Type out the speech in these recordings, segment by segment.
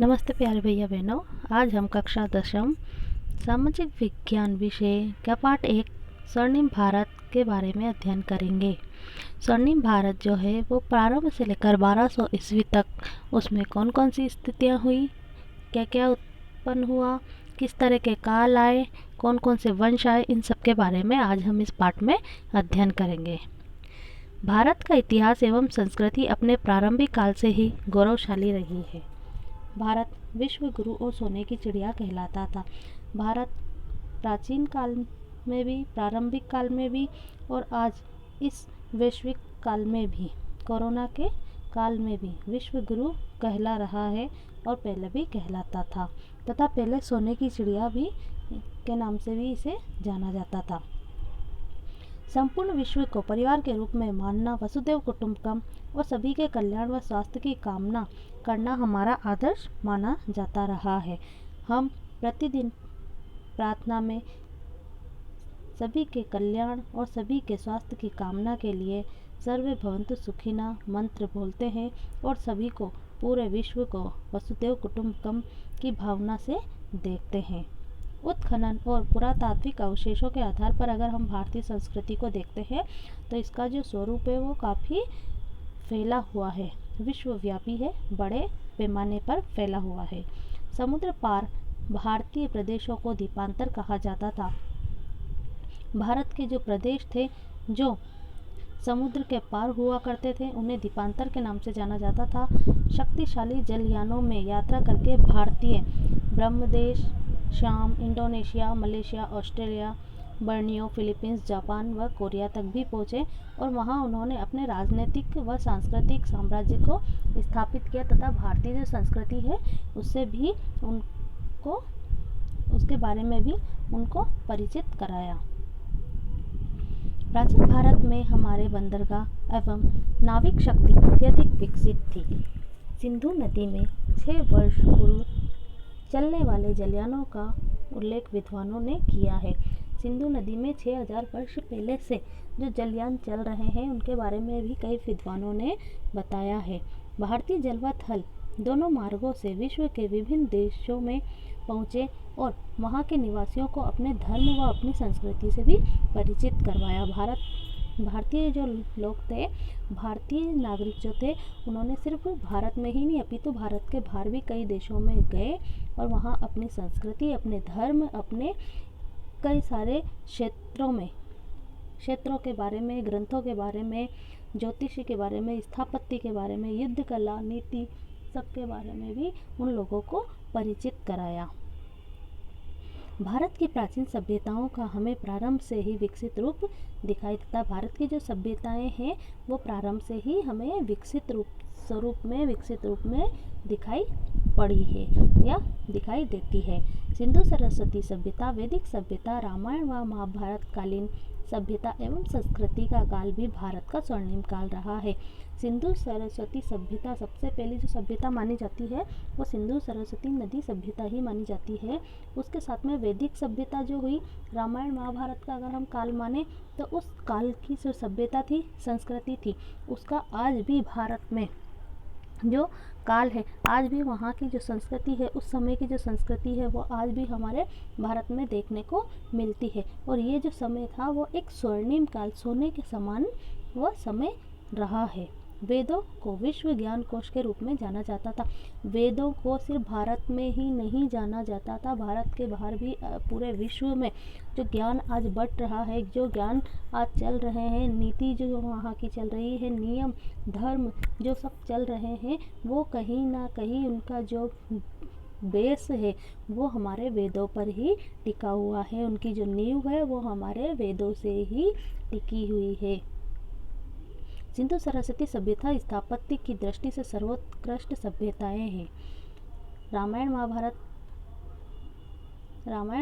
नमस्ते प्यारे भैया बहनों। आज हम कक्षा 10वीं सामाजिक विज्ञान विषय का पाठ 1 स्वर्णिम भारत के बारे में अध्ययन करेंगे। स्वर्णिम भारत जो है वो प्रारंभ से लेकर 1200 ईस्वी तक उसमें कौन कौन सी स्थितियाँ हुई, क्या क्या उत्पन्न हुआ, किस तरह के काल आए, कौन कौन से वंश आए, इन सब के बारे में आज हम इस पाठ में अध्ययन करेंगे। भारत का इतिहास एवं संस्कृति अपने प्रारंभिक काल से ही गौरवशाली रही है। भारत विश्व गुरु और सोने की चिड़िया कहलाता था। भारत प्राचीन काल में भी, प्रारंभिक काल में भी और आज इस वैश्विक काल में भी, कोरोना के काल में भी विश्व गुरु कहला रहा है और पहले भी कहलाता था तथा पहले सोने की चिड़िया भी के नाम से भी इसे जाना जाता था। संपूर्ण विश्व को परिवार के रूप में मानना, वसुधैव कुटुंबकम और सभी के कल्याण व स्वास्थ्य की कामना करना हमारा आदर्श माना जाता रहा है। हम प्रतिदिन प्रार्थना में सभी के कल्याण और सभी के स्वास्थ्य की कामना के लिए सर्वे भवन्तु सुखिनः मंत्र बोलते हैं और सभी को, पूरे विश्व को वसुधैव कुटुंबकम की भावना से देखते हैं। उत्खनन और पुरातात्विक अवशेषों के आधार पर अगर हम भारतीय संस्कृति को देखते हैं तो इसका जो स्वरूप है वो काफ़ी फैला हुआ है, विश्वव्यापी है, बड़े पैमाने पर फैला हुआ है। समुद्र पार भारतीय प्रदेशों को द्वीपांतर कहा जाता था। भारत के जो प्रदेश थे जो समुद्र के पार हुआ करते थे उन्हें द्वीपांतर के नाम से जाना जाता था। शक्तिशाली जलयानों में यात्रा करके भारतीय ब्रह्मदेश, शाम, Indonesia, Malaysia, Australia, Borneo, Philippines, Japan व कोरिया तक भी पहुँचे और वहाँ उन्होंने अपने राजनीतिक व सांस्कृतिक साम्राज्य को स्थापित किया तथा भारतीय जो संस्कृति है उससे भी उनको, उसके बारे में भी उनको परिचित कराया। प्राचीन भारत में हमारे बंदरगाह एवं नाविक शक्ति अत्यधिक विकसित थी। सिंधु नदी में 6 वर्ष पूर्व चलने वाले जलयानों का उल्लेख विद्वानों ने किया है। सिंधु नदी में 6000 वर्ष पहले से जो जलयान चल रहे हैं उनके बारे में भी कई विद्वानों ने बताया है। भारतीय जल व थल दोनों मार्गों से विश्व के विभिन्न देशों में पहुँचे और वहाँ के निवासियों को अपने धर्म व अपनी संस्कृति से भी परिचित करवाया। भारतीय जो लोग थे, भारतीय नागरिक जो थे, उन्होंने सिर्फ भारत में ही नहीं अपितु भारत के बाहर भी कई देशों में गए और वहाँ अपनी संस्कृति, अपने धर्म, अपने कई सारे क्षेत्रों के बारे में, ग्रंथों के बारे में, ज्योतिषी के बारे में, स्थापत्य के बारे में, युद्ध कला, नीति, सब के बारे में भी उन लोगों को परिचित कराया। भारत की प्राचीन सभ्यताओं का हमें प्रारंभ से ही विकसित रूप दिखाई देता। भारत की जो सभ्यताएं हैं वो प्रारंभ से ही हमें विकसित रूप में दिखाई पड़ी है या दिखाई देती है। सिंधु सरस्वती सभ्यता, वैदिक सभ्यता, रामायण व महाभारत कालीन सभ्यता एवं संस्कृति का काल भी भारत का स्वर्णिम काल रहा है। सिंधु सरस्वती सभ्यता, सबसे पहली जो सभ्यता मानी जाती है वो सिंधु सरस्वती नदी सभ्यता ही मानी जाती है। उसके साथ में वैदिक सभ्यता जो हुई, रामायण महाभारत का अगर हम काल माने तो उस काल की जो सभ्यता थी, संस्कृति थी, उसका आज भी भारत में जो काल है, आज भी वहाँ की जो संस्कृति है, उस समय की जो संस्कृति है वो आज भी हमारे भारत में देखने को मिलती है। और ये जो समय था वो एक स्वर्णिम काल, सोने के समान वो समय रहा है। वेदों को विश्व ज्ञान कोश के रूप में जाना जाता था। वेदों को सिर्फ भारत में ही नहीं जाना जाता था, भारत के बाहर भी पूरे विश्व में जो ज्ञान आज बढ़ रहा है, जो ज्ञान आज चल रहे हैं, नीति जो वहाँ की चल रही है, नियम, धर्म जो सब चल रहे हैं, वो कहीं ना कहीं उनका जो बेस है वो हमारे वेदों पर ही टिका हुआ है। उनकी जो नींव है वो हमारे वेदों से ही टिकी हुई है। सिंधु सरस्वती सभ्यता स्थापत्य की दृष्टि से सर्वोत्कृष्ट सभ्यताएं हैं। रामायण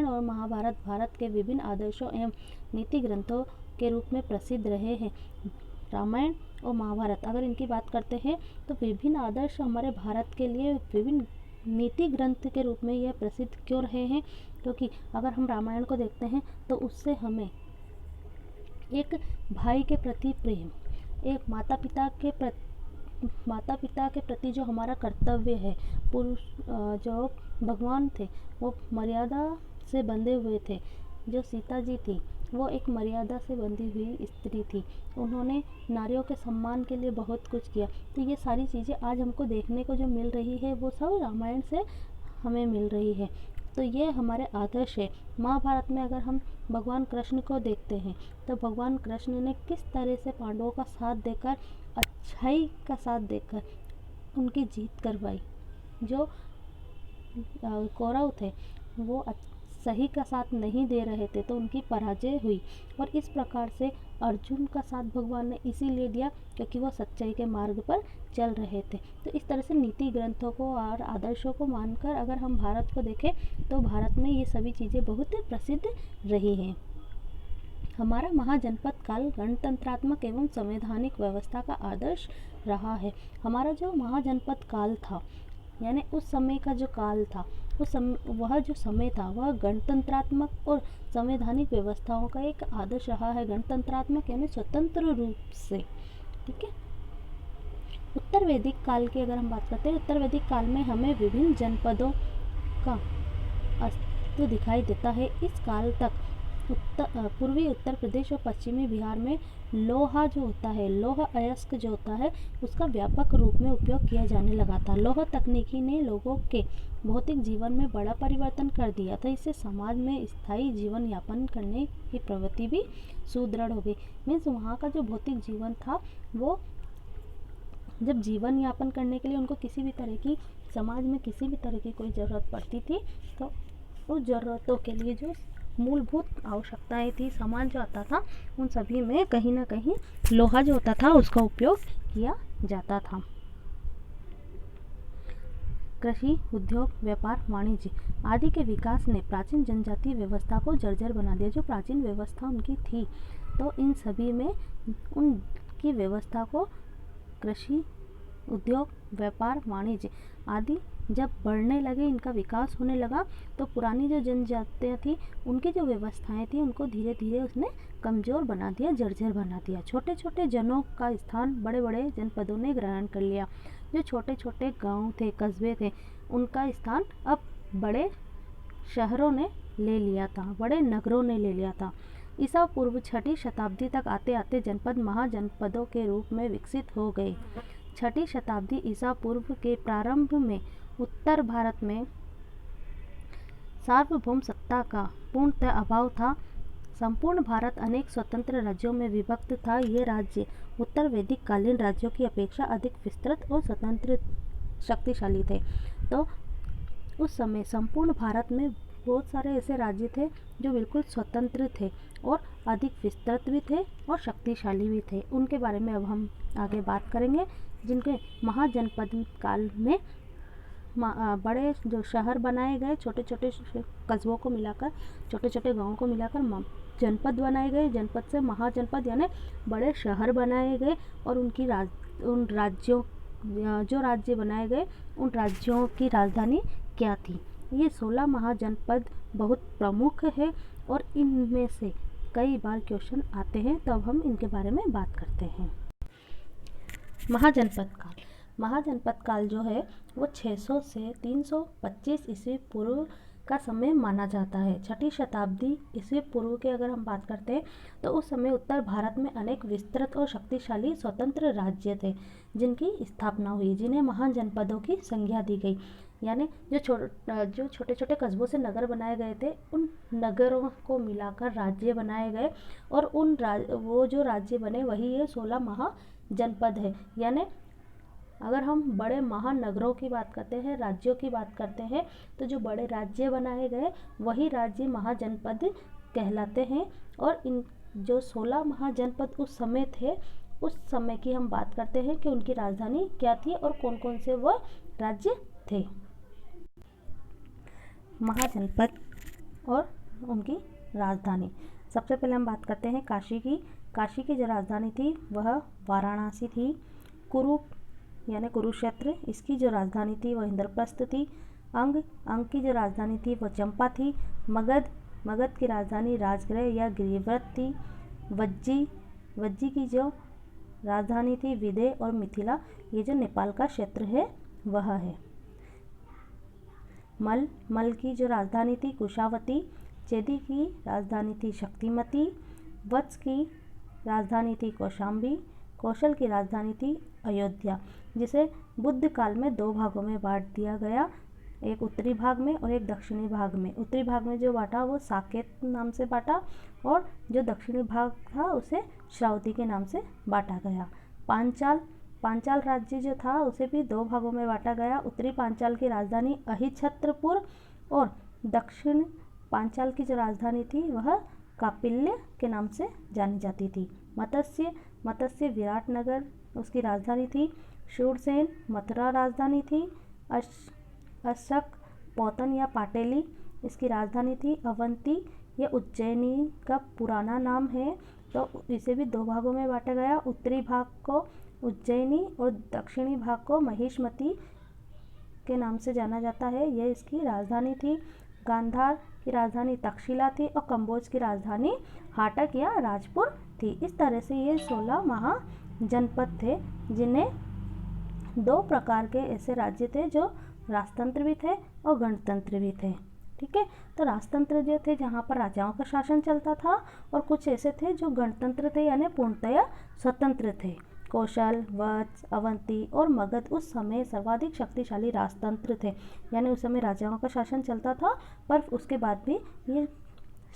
और महाभारत भारत के विभिन्न आदर्शों एवं नीति ग्रंथों के रूप में प्रसिद्ध रहे हैं। रामायण और महाभारत अगर इनकी बात करते हैं तो विभिन्न आदर्श हमारे भारत के लिए विभिन्न नीति ग्रंथ के रूप में यह प्रसिद्ध क्यों रहे हैं, क्योंकि अगर हम रामायण को देखते हैं तो उससे हमें एक भाई के प्रति प्रेम, एक माता पिता के माता पिता के प्रति जो हमारा कर्तव्य है, पुरुष जो भगवान थे वो मर्यादा से बंधे हुए थे। जो सीता जी थी वो एक मर्यादा से बंधी हुई स्त्री थी, उन्होंने नारियों के सम्मान के लिए बहुत कुछ किया। तो ये सारी चीज़ें आज हमको देखने को जो मिल रही है वो सब रामायण से हमें मिल रही है। तो ये हमारे आदर्श है। महाभारत में अगर हम भगवान कृष्ण को देखते हैं तो भगवान कृष्ण ने किस तरह से पांडवों का साथ देकर, अच्छाई का साथ देकर उनकी जीत करवाई। जो कौरव थे वो सही का साथ नहीं दे रहे थे तो उनकी पराजय हुई। और इस प्रकार से अर्जुन का साथ भगवान ने इसीलिए दिया क्योंकि वो सच्चाई के मार्ग पर चल रहे थे। तो इस तरह से नीति ग्रंथों को और आदर्शों को मानकर अगर हम भारत को देखें तो भारत में ये सभी चीज़ें बहुत प्रसिद्ध रही हैं। हमारा महाजनपद काल गणतंत्रात्मक एवं संवैधानिक व्यवस्था का आदर्श रहा है। हमारा जो महाजनपद काल था, यानी उस समय का जो काल था, वह जो समय था वह गणतंत्रात्मक और संवैधानिक व्यवस्थाओं का एक आदर्श रहा है। गणतंत्रात्मक यानी स्वतंत्र रूप से, ठीक है। उत्तर वैदिक काल की अगर हम बात करते हैं, उत्तर वैदिक काल में हमें विभिन्न जनपदों का अस्तित्व दिखाई देता है। इस काल तक पूर्वी उत्तर प्रदेश और पश्चिमी बिहार में लोहा जो होता है, लोहा अयस्क जो होता है, उसका व्यापक रूप में उपयोग किया जाने लगा था। लोहा तकनीकी ने लोगों के भौतिक जीवन में बड़ा परिवर्तन कर दिया था। इससे समाज में स्थायी जीवन यापन करने की प्रवृत्ति भी सुदृढ़ हो गई। मीन्स वहाँ का जो भौतिक जीवन था वो जब जीवन यापन करने के लिए उनको किसी भी तरह की, समाज में किसी भी तरह की कोई ज़रूरत पड़ती थी तो उस ज़रूरतों के लिए जो मूलभूत आवश्यकताएं थी, सामान जो आता था, उन सभी में कहीं ना कहीं लोहा जो होता था उसका उपयोग किया जाता था। कृषि, उद्योग, व्यापार, वाणिज्य आदि के विकास ने प्राचीन जनजातीय व्यवस्था को जर्जर बना दिया। जो प्राचीन व्यवस्था उनकी थी तो इन सभी में उनकी व्यवस्था को कृषि, उद्योग, व्यापार, वाणिज्य आदि जब बढ़ने लगे, इनका विकास होने लगा तो पुरानी जो जनजातियाँ थी उनकी जो व्यवस्थाएं थी उनको धीरे धीरे उसने कमज़ोर बना दिया, जर्जर बना दिया। छोटे छोटे जनों का स्थान बड़े बड़े जनपदों ने ग्रहण कर लिया। जो छोटे छोटे गांव थे, कस्बे थे, उनका स्थान अब बड़े शहरों ने ले लिया था, बड़े नगरों ने ले लिया था। ईसा पूर्व 6वीं शताब्दी तक आते आते जनपद महाजनपदों के रूप में विकसित हो गए। 6वीं शताब्दी ईसा पूर्व के प्रारंभ में उत्तर भारत में सार्वभौम सत्ता का पूर्णतः अभाव था। संपूर्ण भारत अनेक स्वतंत्र राज्यों में विभक्त था। ये राज्य उत्तर वैदिक कालीन राज्यों की अपेक्षा अधिक विस्तृत और स्वतंत्र शक्तिशाली थे। तो उस समय संपूर्ण भारत में बहुत सारे ऐसे राज्य थे जो बिल्कुल स्वतंत्र थे और अधिक विस्तृत भी थे और शक्तिशाली भी थे। उनके बारे में अब हम आगे बात करेंगे, जिनके महाजनपद काल में बड़े जो शहर बनाए गए, छोटे छोटे कस्बों को मिलाकर, छोटे छोटे गांवों को मिलाकर जनपद बनाए गए। जनपद से महाजनपद यानी बड़े शहर बनाए गए और उन राज्यों, जो राज्य बनाए गए उन राज्यों की राजधानी क्या थी। ये 16 महाजनपद बहुत प्रमुख है और इनमें से कई बार क्वेश्चन आते हैं, तब हम इनके बारे में बात करते हैं। महाजनपद काल, महाजनपद काल जो है वो 600 से 325 ईस्वी पूर्व का समय माना जाता है। 6वीं शताब्दी ईस्वी पूर्व के अगर हम बात करते हैं तो उस समय उत्तर भारत में अनेक विस्तृत और शक्तिशाली स्वतंत्र राज्य थे जिनकी स्थापना हुई, जिन्हें महाजनपदों की संज्ञा दी गई। यानी जो छोटे छोटे कस्बों से नगर बनाए गए थे, उन नगरों को मिलाकर राज्य बनाए गए और वो जो राज्य बने वही ये 16 महाजनपद है। यानी अगर हम बड़े महानगरों की बात करते हैं, राज्यों की बात करते हैं, तो जो बड़े राज्य बनाए गए वही राज्य महाजनपद कहलाते हैं। और इन जो 16 महाजनपद उस समय थे, उस समय की हम बात करते हैं कि उनकी राजधानी क्या थी और कौन कौन से वो राज्य थे। महाजनपद और उनकी राजधानी, सबसे पहले हम बात करते हैं काशी की। काशी की जो राजधानी थी वह वाराणसी थी। कुरु यानी कुरुक्षेत्र, इसकी जो राजधानी थी वह इंद्रप्रस्थ थी। अंग की जो राजधानी थी वह चंपा थी। मगध की राजधानी राजगृह या गिरिव्रत थी। वज्जी की जो राजधानी थी विदेह और मिथिला ये जो नेपाल का क्षेत्र है वह है। मल की जो राजधानी थी कुशावती, चेदी की राजधानी थी शक्तिमती, वत्स की राजधानी थी कौशाम्बी, कौशल की राजधानी थी अयोध्या, जिसे बुद्ध काल में 2 भागों में बांट दिया गया, एक उत्तरी भाग में और एक दक्षिणी भाग में। उत्तरी भाग में जो बांटा वो साकेत नाम से बांटा और जो दक्षिणी भाग था उसे श्रावती के नाम से बांटा गया। पांचाल राज्य जो था उसे भी 2 भागों में बांटा गया। उत्तरी पांचाल की राजधानी अहिच्छत्रपुर और दक्षिण पांचाल की जो राजधानी थी वह कापिल्य के नाम से जानी जाती थी। मत्स्य विराटनगर उसकी राजधानी थी। शूरसेन मथुरा राजधानी थी। अशक पौतन या पाटेली इसकी राजधानी थी। अवंती यह उज्जैनी का पुराना नाम है, तो इसे भी 2 भागों में बांटा गया। उत्तरी भाग को उज्जैनी और दक्षिणी भाग को महिष्मती के नाम से जाना जाता है, यह इसकी राजधानी थी। गांधार की राजधानी तक्षशिला थी और कंबोज की राजधानी हाटक या राजपुर थी। इस तरह से ये 16 महाजनपद थे, जिन्हें 2 प्रकार के ऐसे राज्य थे जो राजतंत्र भी थे और गणतंत्र भी थे। ठीक है, तो राजतंत्र जो थे जहाँ पर राजाओं का शासन चलता था, और कुछ ऐसे थे जो गणतंत्र थे यानी पूर्णतया स्वतंत्र थे। कौशल, वत्स, अवंती और मगध उस समय सर्वाधिक शक्तिशाली राजतंत्र थे, यानी उस समय राजाओं का शासन चलता था, पर उसके बाद भी ये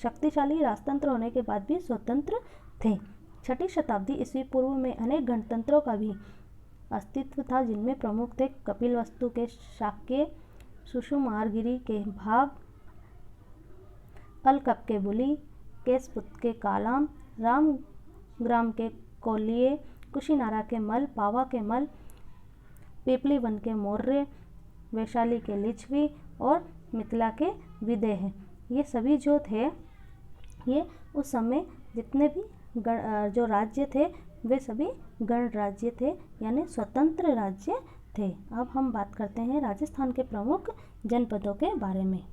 शक्तिशाली राजतंत्र होने के बाद भी स्वतंत्र थे। 6ठी शताब्दी ईस्वी पूर्व में अनेक गणतंत्रों का भी अस्तित्व था, जिनमें प्रमुख थे कपिलवस्तु के शाक्य, सुषुमारगिरी के भाग, अलकप के बुली, केसपुत के कालाम, रामग्राम के कोलिये, कुशीनारा के मल, पावा के मल, पीपलीवन के मौर्य, वैशाली के लिच्छवी और मिथिला के विदेह। ये सभी जो थे ये उस समय जितने भी जो राज्य थे वे सभी गण राज्य थे, यानी स्वतंत्र राज्य थे। अब हम बात करते हैं राजस्थान के प्रमुख जनपदों के बारे में।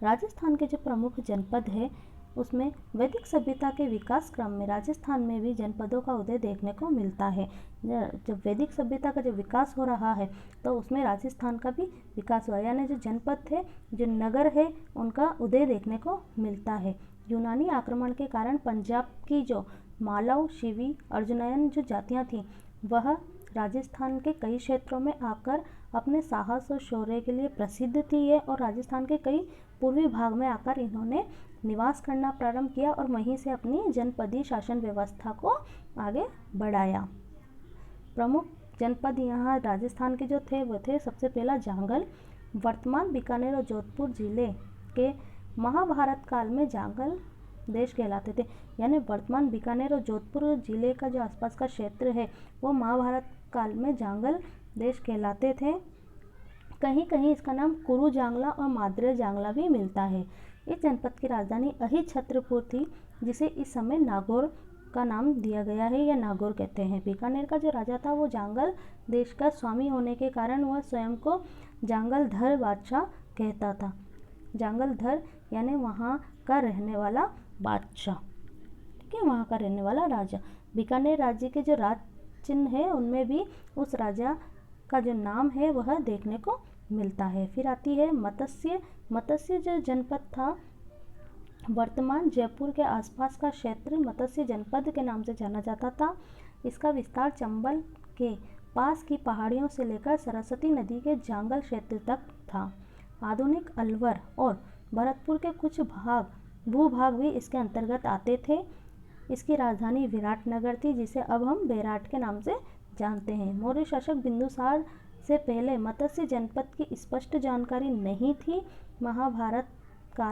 राजस्थान के जो प्रमुख जनपद है उसमें वैदिक सभ्यता के विकास क्रम में राजस्थान में भी जनपदों का उदय देखने को मिलता है। जब वैदिक सभ्यता का जो विकास हो रहा है तो उसमें राजस्थान का भी विकास हुआ, यानी जो जनपद थे, जो नगर है, उनका उदय देखने को मिलता है। यूनानी आक्रमण के कारण पंजाब की जो मालव, शिवी, अर्जुनयन जो जातियाँ थीं वह राजस्थान के कई क्षेत्रों में आकर अपने साहस और शौर्य के लिए प्रसिद्ध थी है, और राजस्थान के कई पूर्वी भाग में आकर इन्होंने निवास करना प्रारंभ किया और वहीं से अपनी जनपदीय शासन व्यवस्था को आगे बढ़ाया। प्रमुख जनपद यहाँ राजस्थान के जो थे वो थे, सबसे पहला जांगल। वर्तमान बीकानेर और जोधपुर जिले के महाभारत काल में जांगल देश कहलाते थे, यानी वर्तमान बीकानेर और जोधपुर जिले का जो आसपास का क्षेत्र है वो महाभारत काल में जांगल देश कहलाते थे। कहीं कहीं इसका नाम कुरु जांगला और माद्रे जांगला भी मिलता है। इस जनपद की राजधानी अहिच्छत्रपुर थी, जिसे इस समय नागौर का नाम दिया गया है या नागौर कहते हैं। बीकानेर का जो राजा था वो जांगल देश का स्वामी होने के कारण वह स्वयं को जांगलधर बादशाह कहता था। जांगलधर यानी वहाँ का रहने वाला बादशाह, ठीक है, वहाँ का रहने वाला राजा। बीकानेर राज्य के जो राज चिन्ह है उनमें भी उस राजा का जो नाम है वह देखने को मिलता है। फिर आती है मत्स्य जो जनपद था, वर्तमान जयपुर के आसपास का क्षेत्र मत्स्य जनपद के नाम से जाना जाता था। इसका विस्तार चंबल के पास की पहाड़ियों से लेकर सरस्वती नदी के जांगल क्षेत्र तक था। आधुनिक अलवर और भरतपुर के कुछ भूभाग भी इसके अंतर्गत आते थे। इसकी राजधानी विराटनगर थी, जिसे अब हम बेराट के नाम से जानते हैं। मौर्य शासक बिंदुसार से पहले मत्स्य जनपद की स्पष्ट जानकारी नहीं थी। महाभारत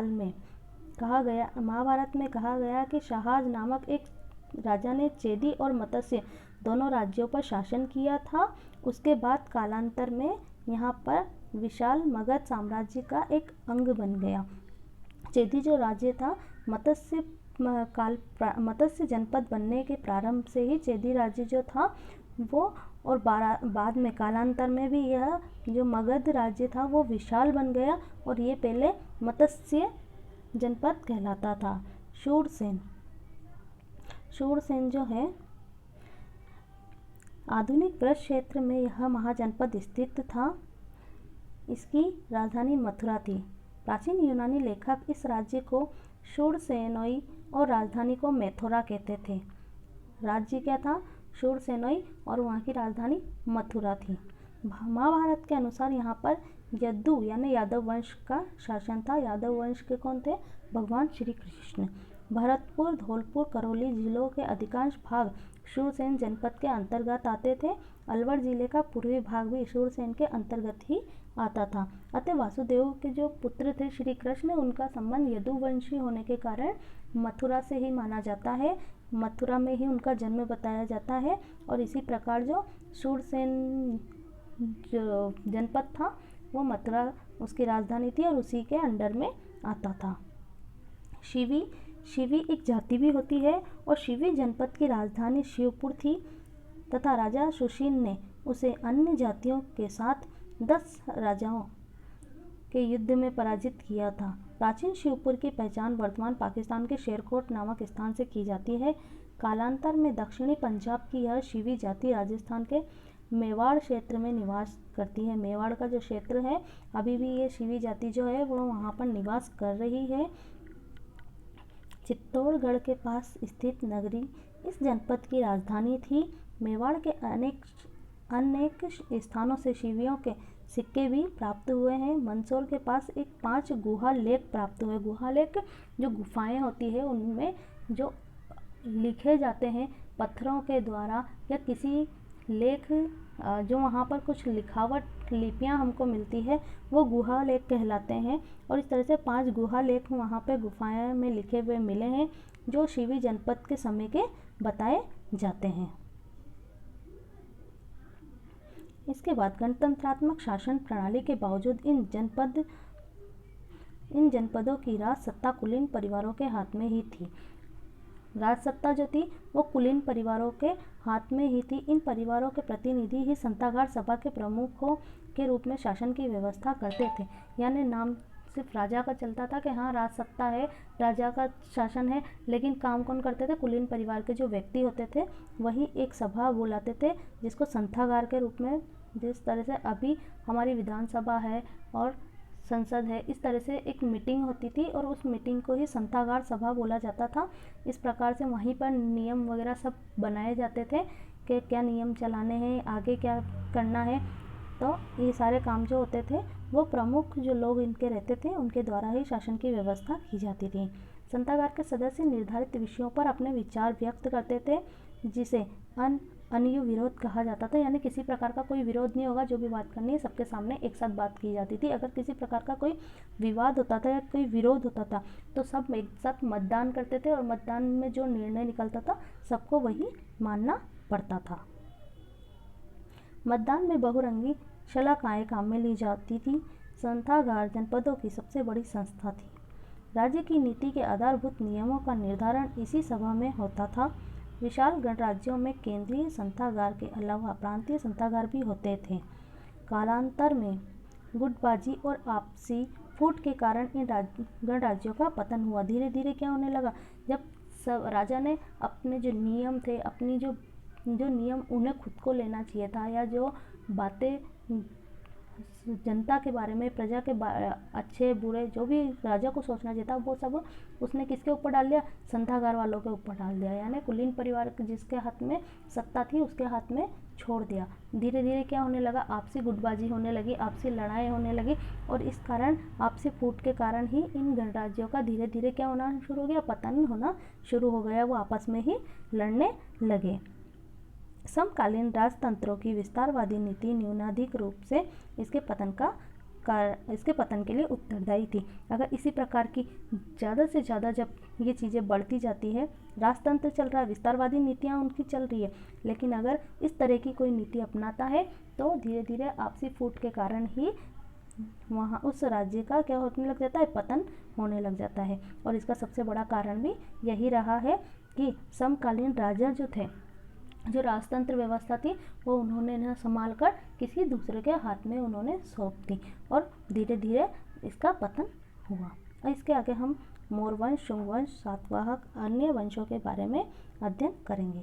में कहा गया कि शाहज नामक एक राजा ने चेदी और मत्स्य दोनों राज्यों पर शासन किया था। उसके बाद कालांतर में यहाँ पर विशाल मगध साम्राज्य का एक अंग बन गया। चेदी जो राज्य था, मत्स्य जनपद बनने के प्रारंभ से ही चेदी राज्य जो था वो, और बाद में कालांतर में भी यह जो मगध राज्य था वो विशाल बन गया, और ये पहले मत्स्य जनपद कहलाता था। शूरसेन जो है आधुनिक ब्रज क्षेत्र में यह महाजनपद स्थित था। इसकी राजधानी मथुरा थी। प्राचीन यूनानी लेखक इस राज्य को शूरसेनोई और राजधानी को मैथोरा कहते थे। राज्य क्या था? शूरसेनोई, और वहाँ की राजधानी मथुरा थी। महाभारत के अनुसार यहाँ पर यदु यानी यादव वंश का शासन था। यादव वंश के कौन थे? भगवान श्री कृष्ण। भरतपुर, धौलपुर, करौली जिलों के अधिकांश भाग शूरसेन जनपद के अंतर्गत आते थे। अलवर जिले का पूर्वी भाग भी शूरसेन के अंतर्गत ही आता था। अतः वासुदेव के जो पुत्र थे श्री कृष्ण, उनका संबंध यदुवंशी होने के कारण मथुरा से ही माना जाता है। मथुरा में ही उनका जन्म बताया जाता है। और इसी प्रकार जो शूरसेन जो जनपद था वो मथुरा उसकी राजधानी थी और उसी के अंडर में आता था। शिवी एक जाति भी होती है और शिवी जनपद की राजधानी शिवपुर थी तथा राजा सुशील ने उसे अन्य जातियों के साथ 10 राजाओं के युद्ध में पराजित किया था। प्राचीन शिवपुर की पहचान वर्तमान पाकिस्तान के शेरकोट नामक स्थान से की जाती है। कालांतर में दक्षिणी पंजाब की यह शिवी जाति राजस्थान के मेवाड़ क्षेत्र में निवास करती है। मेवाड़ का जो क्षेत्र है, अभी भी ये शिवी जाति जो है वो वहाँ पर निवास कर रही है। चित्तौड़गढ़ के पास स्थित नगरी इस जनपद की राजधानी थी। मेवाड़ के अनेक स्थानों से शिवियों के सिक्के भी प्राप्त हुए हैं। मंदसौर के पास एक 5 गुहा लेख प्राप्त हुए। गुहा लेख जो गुफाएं होती है उनमें जो लिखे जाते हैं पत्थरों के द्वारा या किसी लेख जो वहाँ पर कुछ लिखावट लिपियाँ हमको मिलती है वो गुहा लेख कहलाते हैं। और इस तरह से 5 गुहा लेख वहाँ पे गुफाएं में लिखे हुए मिले हैं जो शिवी जनपद के समय के बताए जाते हैं। इसके बाद गणतंत्रात्मक शासन प्रणाली के बावजूद इन जनपदों की राज सत्ता कुलीन परिवारों के हाथ में ही थी। राज सत्ता जो थी वो कुलीन परिवारों के हाथ में ही थी। इन परिवारों के प्रतिनिधि ही संतागार सभा के प्रमुखों के रूप में शासन की व्यवस्था करते थे। यानी नाम सिर्फ राजा का चलता था कि हाँ राज सत्ता है, राजा का शासन है, लेकिन काम कौन करते थे? कुलीन परिवार के जो व्यक्ति होते थे वही एक सभा बुलाते थे जिसको संतागार के रूप में, जिस तरह से अभी हमारी विधानसभा है और संसद है, इस तरह से एक मीटिंग होती थी और उस मीटिंग को ही संतागार सभा बोला जाता था। इस प्रकार से वहीं पर नियम वगैरह सब बनाए जाते थे कि क्या नियम चलाने हैं, आगे क्या करना है। तो ये सारे काम जो होते थे वो प्रमुख जो लोग इनके रहते थे उनके द्वारा ही शासन की व्यवस्था की जाती थी। संतागार के सदस्य निर्धारित विषयों पर अपने विचार व्यक्त करते थे जिसे अनयु विरोध कहा जाता था। यानी किसी प्रकार का कोई विरोध नहीं होगा, जो भी बात करनी है सबके सामने एक साथ बात की जाती थी। अगर किसी प्रकार का कोई विवाद होता था या कोई विरोध होता था तो सब एक साथ मतदान करते थे और मतदान में जो निर्णय निकलता था सबको वही मानना पड़ता था। मतदान में बहुरंगी शलाकाएँ काम में ली जाती थी। संतागार जनपदों की सबसे बड़ी संस्था थी। राज्य की नीति के आधारभूत नियमों का निर्धारण इसी सभा में होता था। विशाल गणराज्यों में केंद्रीय संतागार के अलावा प्रांतीय संतागार भी होते थे। कालांतर में गुटबाजी और आपसी फूट के कारण इन गणराज्यों का पतन हुआ। धीरे धीरे क्या होने लगा, जब सब राजा ने अपने जो नियम थे, अपनी जो नियम उन्हें खुद को लेना चाहिए था, या जो बातें जनता के बारे में, प्रजा के अच्छे बुरे जो भी राजा को सोचना चाहिए था वो सब उसने किसके ऊपर डाल दिया? संतागार वालों के ऊपर डाल दिया। यानी कुलीन परिवार जिसके हाथ में सत्ता थी उसके हाथ में छोड़ दिया। धीरे धीरे क्या होने लगा, आपसी गुटबाजी होने लगी, आपसी लड़ाई होने लगी और इस कारण आपसी फूट के कारण ही इन गणराज्यों का धीरे धीरे क्या होना शुरू हो गया? पतन होना शुरू हो गया। वो आपस में ही लड़ने लगे। समकालीन राजतंत्रों की विस्तारवादी नीति न्यूनाधिक रूप से इसके पतन के लिए उत्तरदायी थी। अगर इसी प्रकार की ज़्यादा से ज़्यादा जब ये चीज़ें बढ़ती जाती है, राजतंत्र चल रहा है, विस्तारवादी नीतियाँ उनकी चल रही है, लेकिन अगर इस तरह की कोई नीति अपनाता है तो धीरे धीरे आपसी फूट के कारण ही वहाँ उस राज्य का क्या होने लग जाता है? पतन होने लग जाता है। और इसका सबसे बड़ा कारण भी यही रहा है कि समकालीन राजा जो थे, जो राजतंत्र व्यवस्था थी वो उन्होंने न संभाल कर किसी दूसरे के हाथ में उन्होंने सौंप दी और धीरे धीरे इसका पतन हुआ। और इसके आगे हम मोर वंश, शुंग वंश, सातवाहक, अन्य वंशों के बारे में अध्ययन करेंगे।